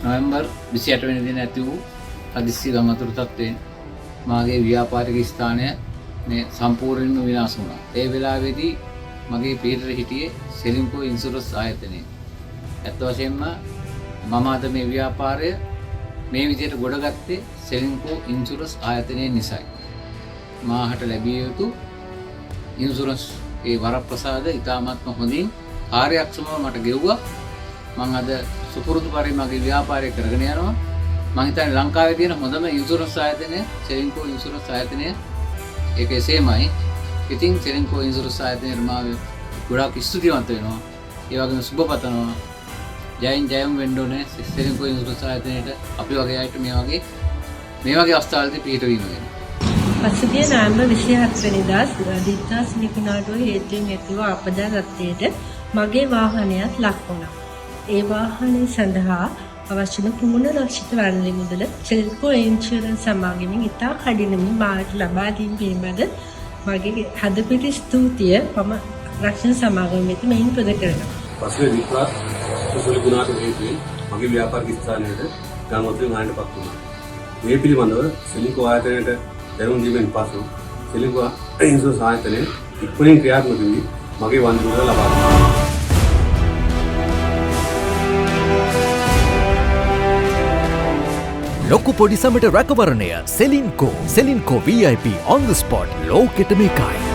නොවැම්බර් 28 වෙනි දින ඇති වූ හදිස්සි ගම් අතුරු තත්ත්වයෙන් මාගේ ව්‍යාපාරික ස්ථානය මේ සම්පූර්ණයෙන්ම විනාශ වුණා. ඒ වෙලාවේදී මගේ පිටර හිටියේ සෙලින්කෝ ඉන්ෂුරන්ස් ආයතනයේ. ඇත්ත වශයෙන්ම මම අද මේ ව්‍යාපාරය මේ විදිහට ගොඩගත්තේ සෙලින්කෝ ඉන්ෂුරන්ස් ආයතනයේ නිසායි. මාහට ලැබිය යුතු ඉන්ෂුරන්ස් ඒ වරප්‍රසාද ඉතාමත්ම හොඳින් කාර්යක්ෂමව මට ගෙව්වා. මම අද සුපුරුදු පරිදි මගේ ව්‍යාපාරය කරගෙන යනවා. මම හිතන්නේ ලංකාවේ තියෙන හොඳම ඉන්ෂුරන්ස් ආයතනය සෙලින්කෝ ඉන්ෂුරන්ස් ආයතනය. ඒක එසේමයි. ඉතින් සෙලින්කෝ ඉන්ෂුරන්ස් ආයතනයට මම ගොඩාක් ස්තුතිවන්ත වෙනවා. ඒ වගේම සුබ පතනවා. ජයෙන් ජයම් වෙන්න ඕනේ සෙලින්කෝ ඉන්ෂුරන්ස් ආයතනයට අපි වගේ අයට මේ වගේ අවස්ථාවලදී පිට වීම ගැන. පසුගිය නොවැම්බර් 27 වෙනිදා දිත්තා සිනිකුණාටුව හේතුවෙන් ඇතිව ආපදා තත්ත්වයට මගේ වාහනයත් ලක් වුණා. ඒ වාහනය සඳහා අවශ්‍ය කුමන රක්ෂිත වරණලි මුදල සෙලින්කෝ ඉන්ෂුරන්ස් සමාගමෙන් ඉතා කඩිනමින් මාට ලබා දීම පිළිබඳ මගේ හදපිරි ස්තුතිය මම රක්ෂණ සමාගම වෙත මෙයින් පුද කරනවා. පසුගිය විප්‍රාත් සෙලින්කුණාටුව හේතුවෙන් මගේ ව්‍යාපාරික ස්ථානයට ගම් අතුරු මායනටපත් වුණා. මේ පිළිබඳව සෙලින්කෝ ආයතනයට දැනුම් දීමෙන් පසු සෙලින්කෝ ඉන්ෂුරන්ස් ආයතනයේ ඉක්මනින් ක්‍රියාත්මක වී මගේ වන්දි මුදල ලබා දුන්නා. ලොකු පොඩි සමට රැකවරණය Ceylinco VIP on the spot ලෝකෙට මේකයි.